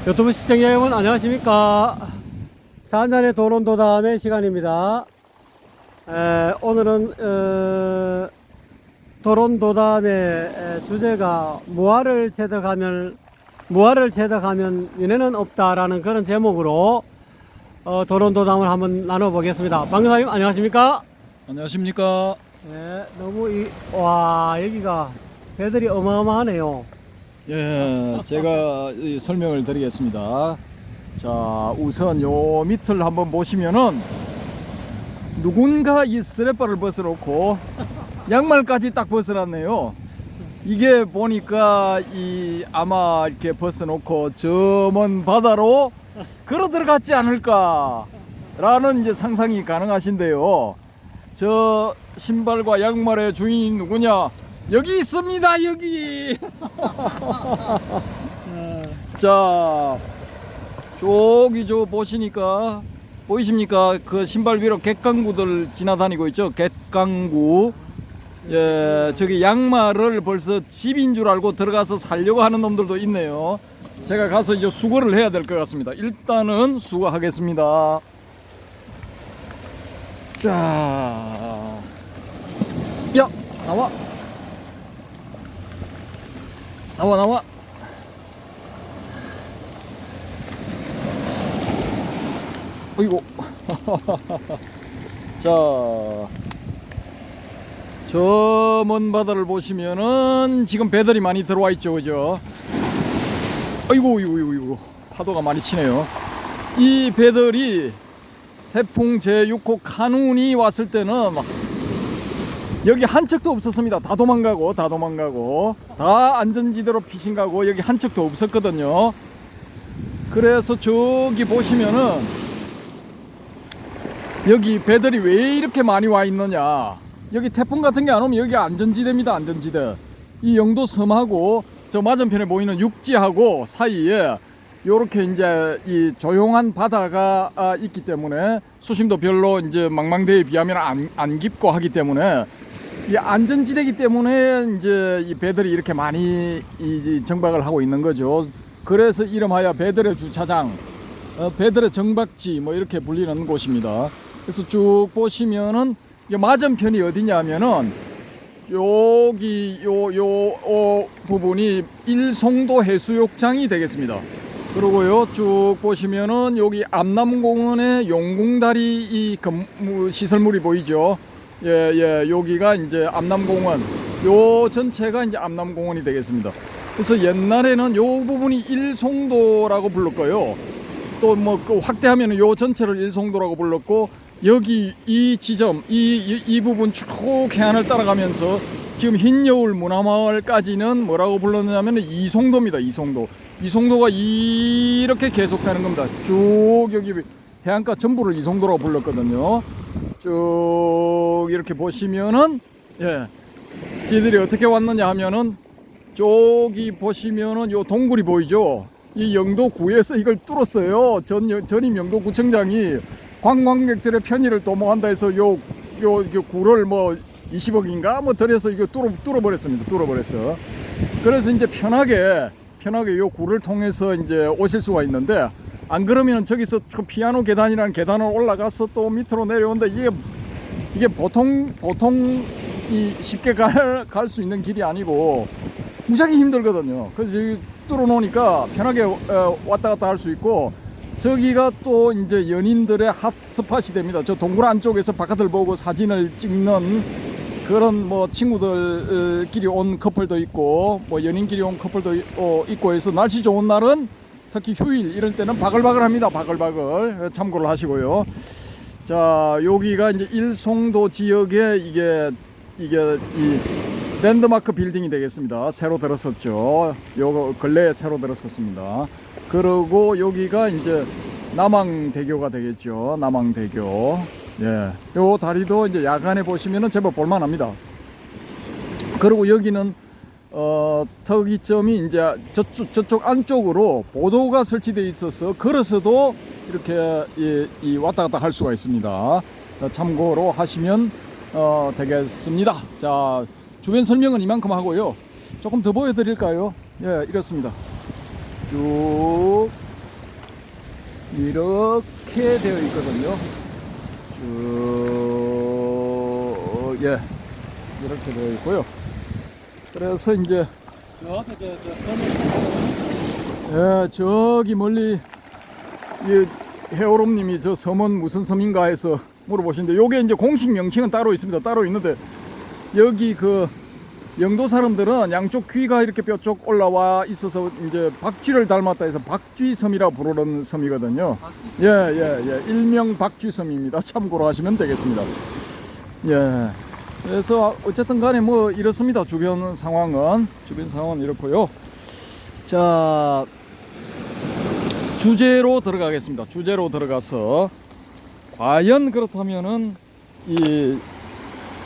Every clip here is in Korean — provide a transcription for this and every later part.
유튜브 시청자 여러분 안녕하십니까. 자, 한잔의 도론도담의 시간입니다. 오늘은 도론도담의 주제가 무화를 체득하면 윤회는 없다라는 그런 제목으로 도론도담을 한번 나눠보겠습니다. 방금사님 안녕하십니까? 안녕하십니까. 네, 너무 여기가 배들이 어마어마하네요. 예, 제가 설명을 드리겠습니다. 자, 우선 요 밑을 한번 보시면은 누군가 이 스레퍼를 벗어놓고 양말까지 딱 벗어놨네요. 이게 보니까 아마 이렇게 벗어놓고 저 먼 바다로 걸어 들어갔지 않을까라는 이제 상상이 가능하신데요. 저 신발과 양말의 주인이 누구냐? 여기 있습니다, 여기. 자, 저기 보이십니까? 그 신발 위로 갯강구들 지나다니고 있죠. 갯강구. 예, 저기 양말을 벌써 집인 줄 알고 들어가서 살려고 하는 놈들도 있네요. 제가 가서 이제 수거를 해야 될 것 같습니다. 일단은 수거하겠습니다. 자, 야, 나와. 어이구. 자, 저 먼 바다를 보시면은 지금 배들이 많이 들어와 있죠, 그죠? 어이구, 파도가 많이 치네요. 이 배들이 태풍 제6호 카눈이 왔을 때는 여기 한 척도 없었습니다. 다 도망가고 다 안전지대로 피신 가고 여기 한 척도 없었거든요. 그래서 저기 보시면은 여기 배들이 왜 이렇게 많이 와 있느냐, 여기 태풍 같은 게 안 오면 여기 안전지대입니다. 안전지대. 이 영도 섬하고 저 맞은편에 보이는 육지하고 사이에 요렇게 이제 이 조용한 바다가 있기 때문에 수심도 별로 이제 망망대에 비하면 안 깊고 하기 때문에 이 안전지대이기 때문에 이제 이 배들이 이렇게 많이 정박을 하고 있는 거죠. 그래서 이름하여 배들의 주차장, 배들의 정박지 뭐 이렇게 불리는 곳입니다. 그래서 쭉 보시면은 맞은편이 어디냐면은 여기 요 부분이 일송도 해수욕장이 되겠습니다. 그리고요 쭉 보시면은 여기 암남공원의 용궁다리 이 시설물이 보이죠. 예, 여기가 이제 암남공원, 요 전체가 이제 암남공원이 되겠습니다. 그래서 옛날에는 요 부분이 일송도라고 불렀고요. 또 뭐 확대하면 요 전체를 일송도라고 불렀고, 여기 이 지점, 이 부분 쭉 해안을 따라가면서 지금 흰여울 문화마을까지는 뭐라고 불렀냐면 이송도입니다. 이송도가 이렇게 계속되는 겁니다. 쭉 여기 해안가 전부를 이송도라고 불렀거든요. 쭉 이렇게 보시면은 얘들이 어떻게 왔느냐 하면은 저기 보시면은 요 동굴이 보이죠. 이 영도구에서 이걸 뚫었어요. 전임 영도구청장이 관광객들의 편의를 도모한다 해서 요 구를 뭐 20억인가 뭐 들여서 이거 뚫어버렸습니다. 뚫어버렸어. 그래서 이제 편하게 요 구를 통해서 이제 오실 수가 있는데, 안 그러면 저기서 피아노 계단이라는 계단을 올라가서 또 밑으로 내려온다. 이게 보통 쉽게 갈 수 있는 길이 아니고 무지하게 힘들거든요. 그래서 여기 뚫어 놓으니까 편하게 왔다 갔다 할 수 있고, 저기가 또 이제 연인들의 핫스팟이 됩니다. 저 동굴 안쪽에서 바깥을 보고 사진을 찍는 그런 뭐 친구들끼리 온 커플도 있고 뭐 연인끼리 온 커플도 있고 해서 날씨 좋은 날은 특히 휴일 이럴 때는 바글바글합니다. 바글바글 참고를 하시고요. 자, 여기가 이제 일송도 지역에 이게 이 랜드마크 빌딩이 되겠습니다. 새로 들었었죠. 요 근래에 새로 들었었습니다. 그리고 여기가 이제 남항대교가 되겠죠. 남항대교. 예, 요 다리도 이제 야간에 보시면은 제법 볼만합니다. 그리고 여기는 특이점이 이제 저쪽 안쪽으로 보도가 설치되어 있어서 걸어서도 이렇게 왔다 갔다 할 수가 있습니다. 참고로 하시면 되겠습니다. 자, 주변 설명은 이만큼 하고요. 조금 더 보여드릴까요? 예, 이렇습니다. 쭉 이렇게 되어 있거든요. 예, 이렇게 되어 있고요. 그래서 이제 저 앞에 예, 저기 멀리 이 해오롬님이 저 섬은 무슨 섬인가 해서 물어보시는데, 요게 이제 공식 명칭은 따로 있습니다. 따로 있는데, 여기 그 영도 사람들은 양쪽 귀가 이렇게 뼈쪽 올라와 있어서 이제 박쥐를 닮았다 해서 박쥐섬이라 부르는 섬이거든요. 예. 일명 박쥐섬입니다. 참고로 하시면 되겠습니다. 예. 그래서 어쨌든 간에 뭐 이렇습니다. 주변 상황은 이렇고요. 자, 주제로 들어가겠습니다. 주제로 들어가서 과연 그렇다면은 이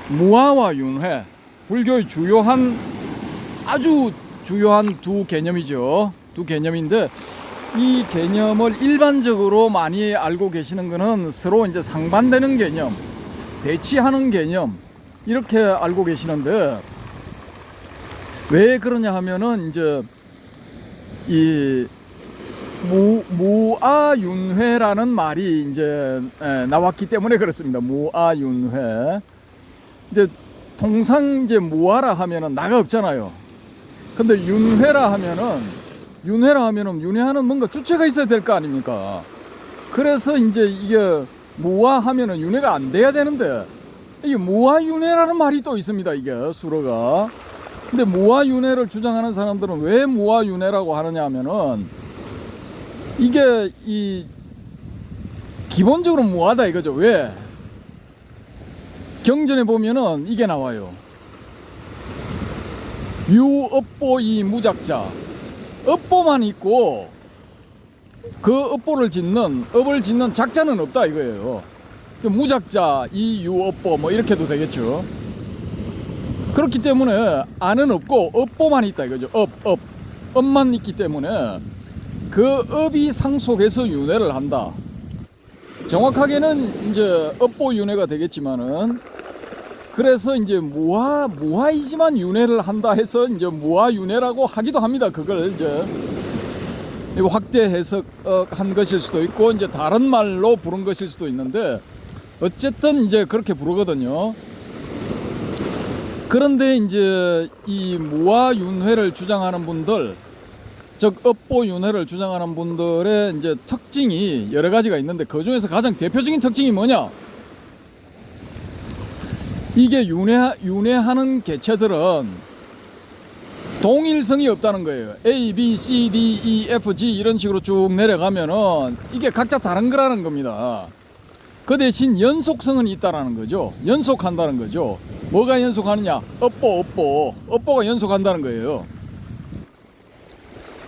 무아와 윤회, 불교의 아주 주요한 두 개념이죠. 두 개념인데, 이 개념을 일반적으로 많이 알고 계시는 거는 서로 이제 상반되는 개념, 대치하는 개념, 이렇게 알고 계시는데, 왜 그러냐 하면은 이제 이 무아윤회라는 말이 이제 나왔기 때문에 그렇습니다. 무아윤회. 이제 통상 이제 무아라 하면은 나가 없잖아요. 근데 윤회라 하면은 윤회하는 뭔가 주체가 있어야 될 거 아닙니까? 그래서 이제 이게 무아하면은 윤회가 안 돼야 되는데, 이게 무아윤회라는 말이 또 있습니다. 이게 수로가. 근데 무아윤회를 주장하는 사람들은 왜 무아윤회라고 하느냐 하면은, 이게 이 기본적으로 무아다 이거죠. 왜? 경전에 보면은 이게 나와요. 유업보이 무작자. 업보만 있고 그 업을 짓는 작자는 없다 이거예요. 무작자 이 유업보 뭐 이렇게도 되겠죠. 그렇기 때문에 안은 없고 업보만 있다 이거죠. 업만 있기 때문에 그 업이 상속해서 윤회를 한다. 정확하게는 이제 업보 윤회가 되겠지만은, 그래서 이제 무아이지만 윤회를 한다 해서 이제 무아윤회라고 하기도 합니다. 그걸 이제 확대 해석한 것일 수도 있고, 이제 다른 말로 부른 것일 수도 있는데, 어쨌든 이제 그렇게 부르거든요. 그런데 이제 이 무아윤회를 주장하는 분들, 즉 업보윤회를 주장하는 분들의 이제 특징이 여러 가지가 있는데, 그 중에서 가장 대표적인 특징이 뭐냐? 이게 윤회하는 개체들은 동일성이 없다는 거예요. A, B, C, D, E, F, G 이런 식으로 쭉 내려가면은 이게 각자 다른 거라는 겁니다. 그 대신 연속성은 있다라는 거죠. 연속한다는 거죠. 뭐가 연속하느냐? 업보가 연속한다는 거예요.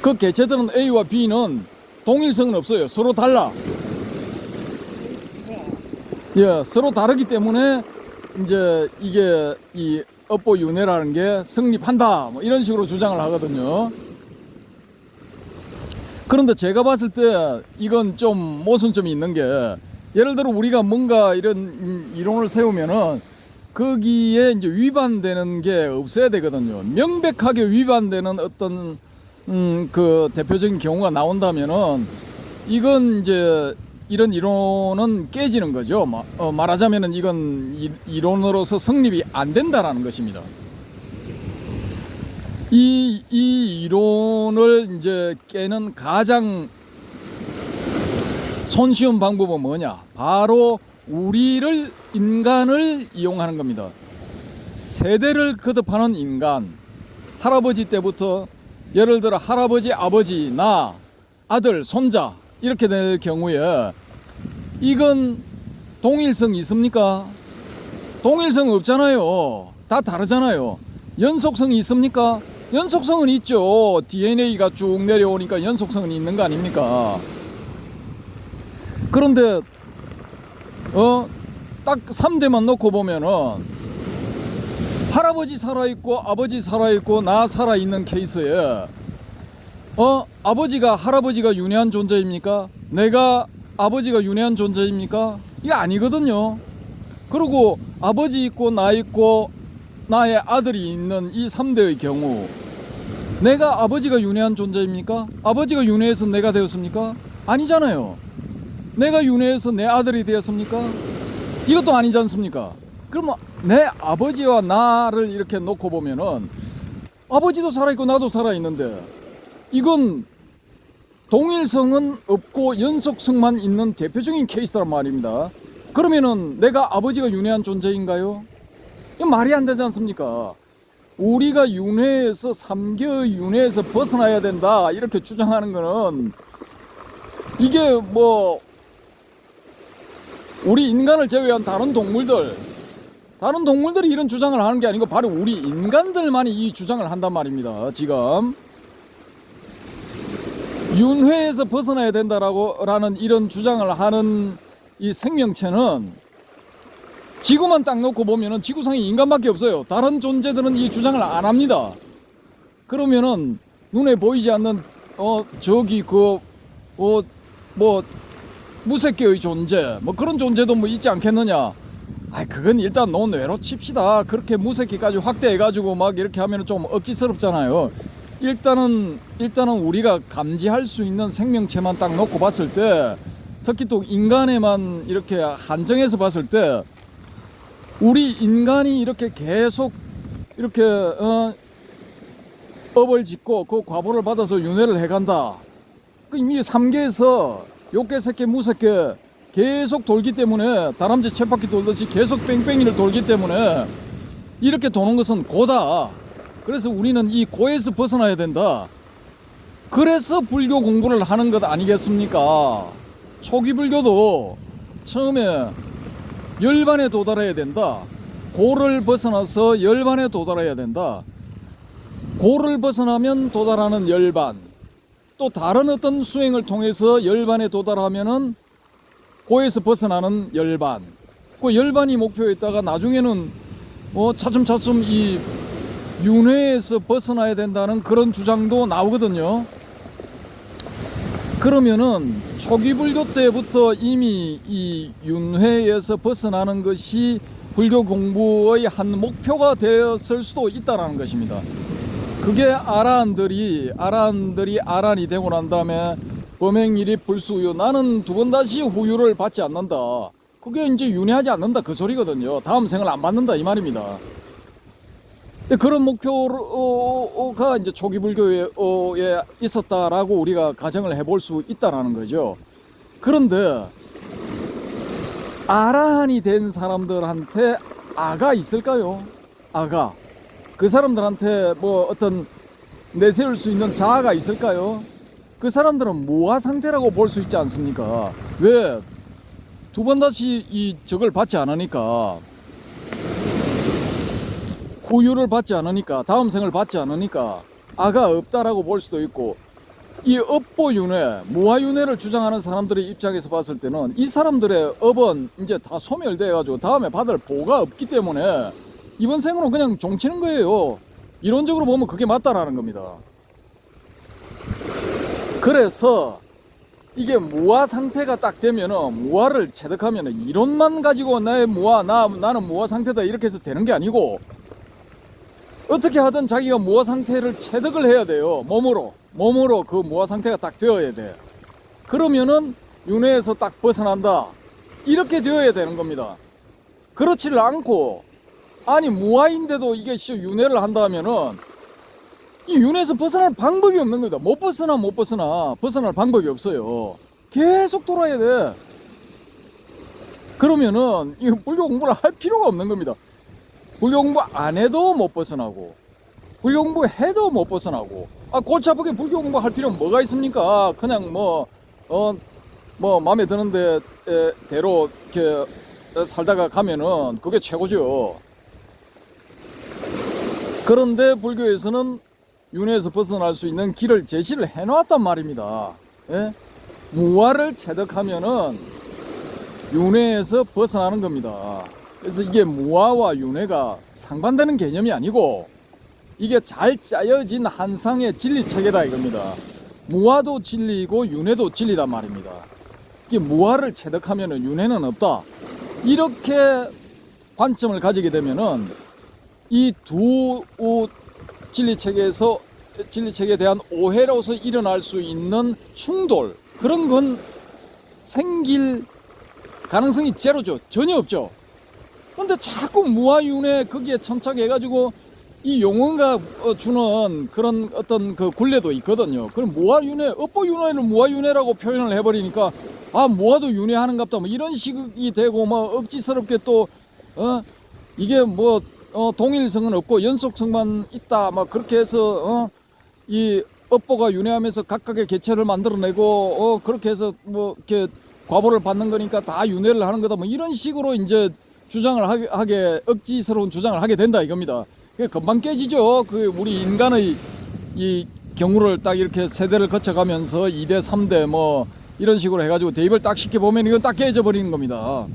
그 개체들은 A와 B는 동일성은 없어요. 서로 달라. 예, 서로 다르기 때문에 이제 이게 이 업보윤회라는 게 성립한다, 뭐 이런 식으로 주장을 하거든요. 그런데 제가 봤을 때 이건 좀 모순점이 있는 게, 예를 들어 우리가 뭔가 이런 이론을 세우면은 거기에 이제 위반되는 게 없어야 되거든요. 명백하게 위반되는 어떤 그 대표적인 경우가 나온다면은 이건 이제 이런 이론은 깨지는 거죠. 말하자면은 이건 이론으로서 성립이 안 된다라는 것입니다. 이 이론을 이제 깨는 가장 손쉬운 방법은 뭐냐? 바로 인간을 이용하는 겁니다. 세대를 거듭하는 인간. 할아버지 때부터 예를 들어 할아버지, 아버지, 나, 아들, 손자 이렇게 될 경우에 이건 동일성이 있습니까? 동일성 없잖아요. 다 다르잖아요. 연속성이 있습니까? 연속성은 있죠. DNA가 쭉 내려오니까 연속성은 있는 거 아닙니까? 그런데 딱 3대만 놓고 보면은 할아버지 살아있고 아버지 살아있고 나 살아있는 케이스에 아버지가 할아버지가 윤회한 존재입니까? 내가 아버지가 윤회한 존재입니까? 이게 아니거든요. 그리고 아버지 있고 나 있고 나의 아들이 있는 이 3대의 경우, 내가 아버지가 윤회한 존재입니까? 아버지가 윤회해서 내가 되었습니까? 아니잖아요. 내가 윤회해서 내 아들이 되었습니까? 이것도 아니지 않습니까? 그러면 내 아버지와 나를 이렇게 놓고 보면은 아버지도 살아있고 나도 살아있는데 이건 동일성은 없고 연속성만 있는 대표적인 케이스란 말입니다. 그러면은 내가 아버지가 윤회한 존재인가요? 이건 말이 안 되지 않습니까? 우리가 윤회에서 삼계의 윤회에서 벗어나야 된다 이렇게 주장하는 거는 이게 뭐 우리 인간을 제외한 다른 동물들이 이런 주장을 하는 게 아니고 바로 우리 인간들만이 이 주장을 한단 말입니다. 지금 윤회에서 벗어나야 된다라는 이런 주장을 하는 이 생명체는 지구만 딱 놓고 보면은 지구상에 인간밖에 없어요. 다른 존재들은 이 주장을 안 합니다. 그러면은 눈에 보이지 않는 저기 뭐 무색계의 존재 뭐 그런 존재도 뭐 있지 않겠느냐. 그건 일단 논외로 칩시다. 그렇게 무색기까지 확대해가지고 막 이렇게 하면 좀 억지스럽잖아요. 일단은 우리가 감지할 수 있는 생명체만 딱 놓고 봤을 때, 특히 또 인간에만 이렇게 한정해서 봤을 때, 우리 인간이 이렇게 계속 이렇게 업을 짓고 그 과보를 받아서 윤회를 해간다. 이미 3계에서 욕계, 색계, 무색계 계속 돌기 때문에 다람쥐 쳇바퀴 돌듯이 계속 뺑뺑이를 돌기 때문에 이렇게 도는 것은 고다. 그래서 우리는 이 고에서 벗어나야 된다. 그래서 불교 공부를 하는 것 아니겠습니까? 초기 불교도 처음에 열반에 도달해야 된다. 고를 벗어나서 열반에 도달해야 된다. 고를 벗어나면 도달하는 열반. 또 다른 어떤 수행을 통해서 열반에 도달하면은 고에서 벗어나는 열반. 그 열반이 목표였다가 나중에는 차츰차츰 이 윤회에서 벗어나야 된다는 그런 주장도 나오거든요. 그러면은 초기 불교 때부터 이미 이 윤회에서 벗어나는 것이 불교 공부의 한 목표가 되었을 수도 있다라는 것입니다. 그게 아라한들이 아란이 되고 난 다음에 범행일이 불수후유, 나는 두 번 다시 후유를 받지 않는다. 그게 이제 윤회하지 않는다 그 소리거든요. 다음 생을 안 받는다 이 말입니다. 그런 목표가 이제 초기 불교에 있었다라고 우리가 가정을 해볼 수 있다라는 거죠. 그런데 아라한이 된 사람들한테 아가 있을까요? 아가. 그 사람들한테 뭐 어떤 내세울 수 있는 자아가 있을까요? 그 사람들은 무아 상태라고 볼 수 있지 않습니까? 왜? 두 번 다시 저걸 받지 않으니까, 후유를 받지 않으니까, 다음 생을 받지 않으니까 아가 없다라고 볼 수도 있고, 이 업보윤회, 무아윤회를 주장하는 사람들의 입장에서 봤을 때는 이 사람들의 업은 이제 다 소멸돼가지고 다음에 받을 보가 없기 때문에 이번 생으로 그냥 종치는 거예요. 이론적으로 보면 그게 맞다라는 겁니다. 그래서 이게 무아 상태가 딱 되면은, 무아를 체득하면은 이론만 가지고 나는 무아 상태다 이렇게 해서 되는 게 아니고, 어떻게 하든 자기가 무아 상태를 체득을 해야 돼요. 몸으로 그 무아 상태가 딱 되어야 돼. 그러면은 윤회에서 딱 벗어난다 이렇게 되어야 되는 겁니다. 그렇지를 않고, 아니 무아인데도 이게 윤회를 한다면은 이 윤회에서 벗어날 방법이 없는 겁니다. 못 벗어날 방법이 없어요. 계속 돌아야 돼. 그러면은 이 불교 공부를 할 필요가 없는 겁니다. 불교 공부 안 해도 못 벗어나고, 불교 공부 해도 못 벗어나고, 골치 아프게 불교 공부 할 필요는 뭐가 있습니까? 그냥 뭐 마음에 드는 대로 이렇게 살다가 가면은 그게 최고죠. 그런데 불교에서는 윤회에서 벗어날 수 있는 길을 제시를 해놓았단 말입니다. 예? 무아를 체득하면은 윤회에서 벗어나는 겁니다. 그래서 이게 무아와 윤회가 상반되는 개념이 아니고, 이게 잘 짜여진 한상의 진리 체계다 이겁니다. 무아도 진리이고 윤회도 진리단 말입니다. 이게 무아를 체득하면은 윤회는 없다. 이렇게 관점을 가지게 되면은 이 두 진리 체계에 대한 오해로서 일어날 수 있는 충돌, 그런 건 생길 가능성이 제로죠. 전혀 없죠. 근데 자꾸 무화윤회 거기에 천착해가지고 이 용어가 주는 그런 어떤 그 굴레도 있거든요. 그럼 무화윤회, 업보윤회를 무화윤회라고 표현을 해버리니까 아 무화도 윤회하는갑다 뭐 이런 식이 되고 뭐 억지스럽게 또 이게 뭐 동일성은 없고 연속성만 있다 막 그렇게 해서 이 업보가 윤회하면서 각각의 개체를 만들어내고 그렇게 해서 뭐 이렇게 과보를 받는 거니까 다 윤회를 하는 거다 뭐 이런 식으로 이제 주장을 하게 억지스러운 주장을 하게 된다 이겁니다. 그게 금방 깨지죠. 그 우리 인간의 이 경우를 딱 이렇게 세대를 거쳐가면서 2대 3대 뭐 이런 식으로 해가지고 대입을 딱 시켜보면 이건 딱 깨져 버리는 겁니다.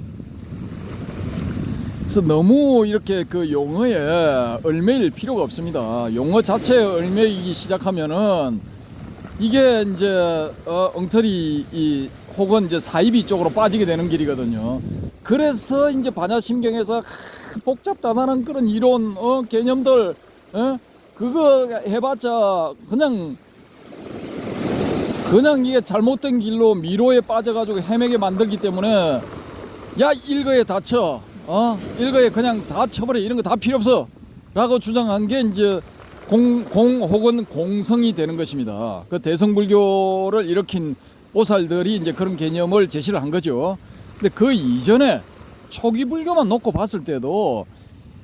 그래서 너무 이렇게 그 용어에 얽매일 필요가 없습니다. 용어 자체에 얽매이기 시작하면은 이게 이제 엉터리 혹은 이제 사이비 쪽으로 빠지게 되는 길이거든요. 그래서 이제 반야심경에서 복잡다단한 그런 이론 개념들 그거 해봤자 그냥 이게 잘못된 길로 미로에 빠져가지고 헤매게 만들기 때문에 야 일거에 다쳐 일거에 그냥 다 쳐버려 이런 거 다 필요 없어 라고 주장한 게 이제 공 혹은 공성이 되는 것입니다. 그 대성불교를 일으킨 보살들이 이제 그런 개념을 제시를 한 거죠. 근데 그 이전에 초기 불교만 놓고 봤을 때도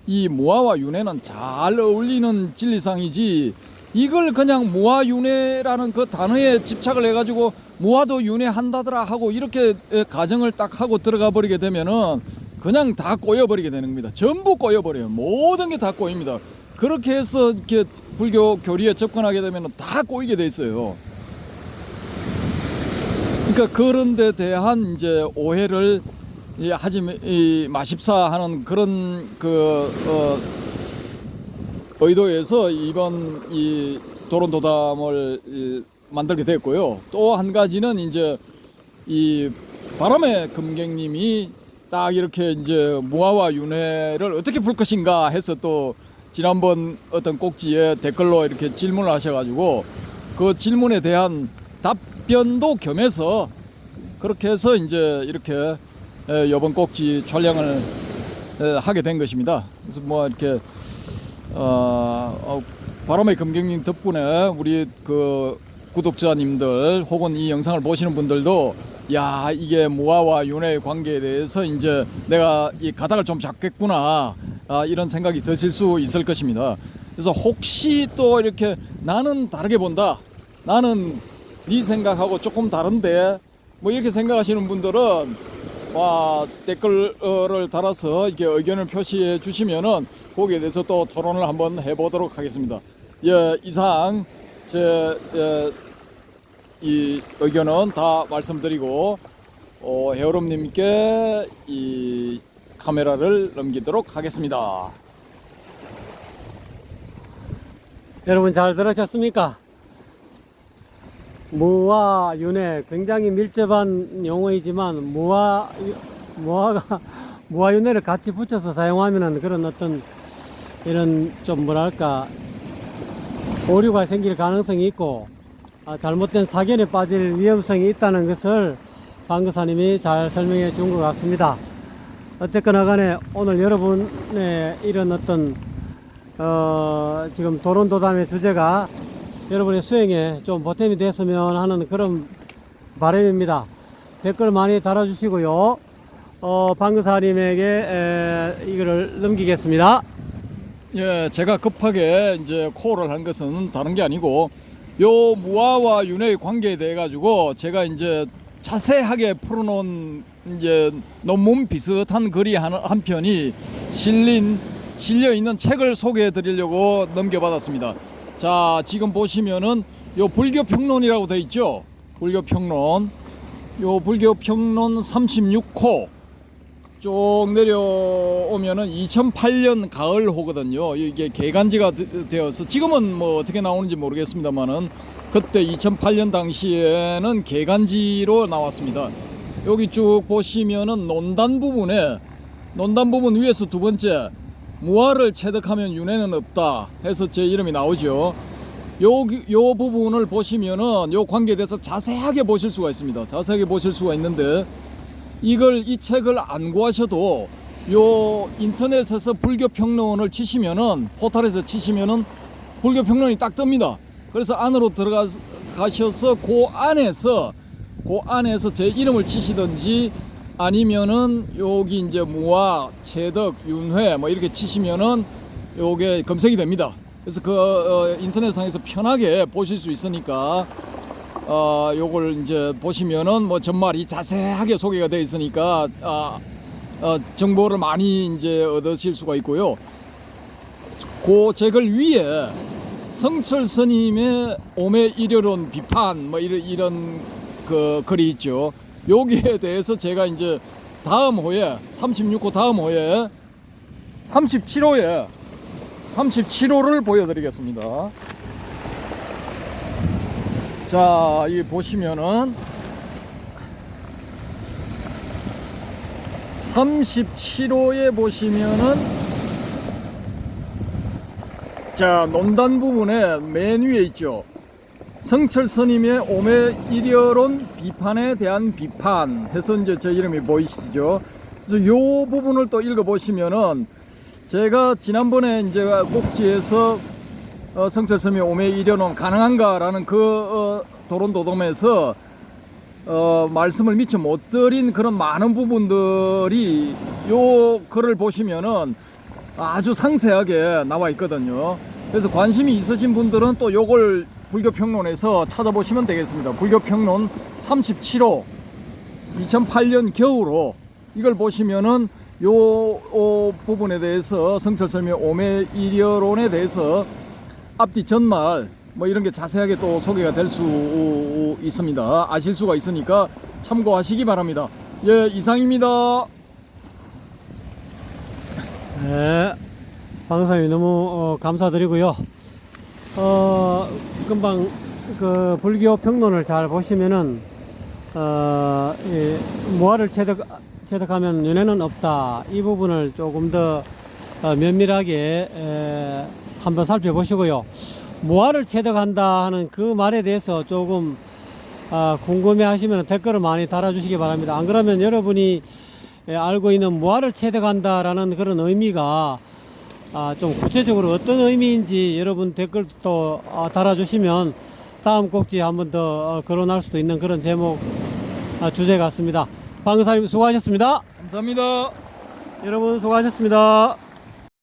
이 무아와 윤회는 잘 어울리는 진리상이지 이걸 그냥 무아윤회라는 그 단어에 집착을 해가지고 무아도 윤회한다더라 하고 이렇게 가정을 딱 하고 들어가 버리게 되면은 그냥 다 꼬여버리게 되는 겁니다. 전부 꼬여버려요. 모든 게 다 꼬입니다. 그렇게 해서 이렇게 불교 교리에 접근하게 되면 다 꼬이게 돼 있어요. 그러니까 그런 데 대한 이제 오해를 하지 마십사 하는 그런 의도에서 이번 이 도론도담을 만들게 됐고요. 또 한 가지는 이제 이 바람의 금객님이 딱 이렇게 이제 무아와 윤회를 어떻게 풀 것인가 해서 또 지난번 어떤 꼭지에 댓글로 이렇게 질문을 하셔가지고 그 질문에 대한 답변도 겸해서 그렇게 해서 이제 이렇게 이번 꼭지 촬영을 하게 된 것입니다. 그래서 뭐 이렇게 바람의 금객님 덕분에 우리 그 구독자님들 혹은 이 영상을 보시는 분들도 야 이게 무아와 윤회의 관계에 대해서 이제 내가 이 가닥을 좀 잡겠구나 이런 생각이 드실 수 있을 것입니다. 그래서 혹시 또 이렇게 나는 다르게 본다, 나는 네 생각하고 조금 다른데 뭐 이렇게 생각하시는 분들은 댓글을 달아서 이렇게 의견을 표시해 주시면은 거기에 대해서 또 토론을 한번 해보도록 하겠습니다. 이상 이 의견은 다 말씀드리고 해오름님께 이 카메라를 넘기도록 하겠습니다. 여러분 잘 들으셨습니까? 무아 윤회 굉장히 밀접한 용어이지만 무아 윤회를 같이 붙여서 사용하면은 그런 어떤 이런 좀 뭐랄까 오류가 생길 가능성이 있고 잘못된 사견에 빠질 위험성이 있다는 것을 방거사님이 잘 설명해 준 것 같습니다. 어쨌거나 간에 오늘 여러분의 이런 어떤 지금 도론도담의 주제가 여러분의 수행에 좀 보탬이 됐으면 하는 그런 바람입니다. 댓글 많이 달아주시고요. 방거사님에게 이거를 넘기겠습니다. 예, 제가 급하게 이제 콜을 한 것은 다른 게 아니고 요 무아와 윤회의 관계에 대해 가지고 제가 이제 자세하게 풀어놓은 이제 논문 비슷한 글이 한 편이 실려 있는 책을 소개해 드리려고 넘겨받았습니다. 자, 지금 보시면은 요 불교평론이라고 되어 있죠. 불교평론. 요 불교평론 36호 쭉 내려오면은 2008년 가을호거든요. 이게 개간지가 되어서 지금은 뭐 어떻게 나오는지 모르겠습니다만은 그때 2008년 당시에는 개간지로 나왔습니다. 여기 쭉 보시면은 논단 부분 위에서 두 번째 무아를 체득하면 윤회는 없다 해서 제 이름이 나오죠. 요 부분을 보시면은 요 관계에 대해서 자세하게 보실 수가 있습니다. 자세하게 보실 수가 있는데 이 책을 안 구하셔도 요 인터넷에서 불교평론을 치시면은 포털에서 치시면은 불교평론이 딱 뜹니다. 그래서 안으로 들어가셔서 그 안에서 제 이름을 치시든지 아니면은 여기 이제 무화, 채덕, 윤회 뭐 이렇게 치시면은 요게 검색이 됩니다. 그래서 인터넷상에서 편하게 보실 수 있으니까 요걸 이제 보시면은 뭐 전말이 자세하게 소개가 되어 있으니까 정보를 많이 이제 얻으실 수가 있고요. 그 책을 위에 성철 스님의 오매 일요론 비판 뭐 이런 그 글이 있죠. 여기에 대해서 제가 이제 다음 호에 36호 다음 호에 37호를 보여드리겠습니다. 자, 이 보시면은 37호에 보시면은 자, 논단 부분에 맨 위에 있죠. 성철 스님의 오매 일여론 비판에 대한 비판 해서 이제 제 이름이 보이시죠. 그래서 요 부분을 또 읽어 보시면은 제가 지난번에 이제 꼭지에서 성철 스님의 오매 일여론 가능한가라는 도론도돔에서 말씀을 미처 못 드린 그런 많은 부분들이 요 글을 보시면은 아주 상세하게 나와 있거든요. 그래서 관심이 있으신 분들은 또 요걸 불교평론에서 찾아보시면 되겠습니다. 불교평론 37호 2008년 겨울호 이걸 보시면은 요 부분에 대해서 성철 스님의 오매 일여론에 대해서 앞뒤 전말 뭐 이런 게 자세하게 또 소개가 될 수 있습니다. 아실 수가 있으니까 참고하시기 바랍니다. 예, 이상입니다. 네, 방사님 너무 감사드리고요. 금방 그 불교 평론을 잘 보시면은 이 무화를 체득하면 윤회는 없다. 이 부분을 조금 더 면밀하게 한번 살펴보시고요. 무화를 체득한다 하는 그 말에 대해서 조금 궁금해 하시면 댓글을 많이 달아주시기 바랍니다. 안 그러면 여러분이 알고 있는 무화를 체득한다라는 그런 의미가 좀 구체적으로 어떤 의미인지 여러분 댓글도 달아주시면 다음 꼭지에 한 번 더 거론할 수도 있는 그런 제목 주제 같습니다. 방사님 수고하셨습니다. 감사합니다. 여러분 수고하셨습니다.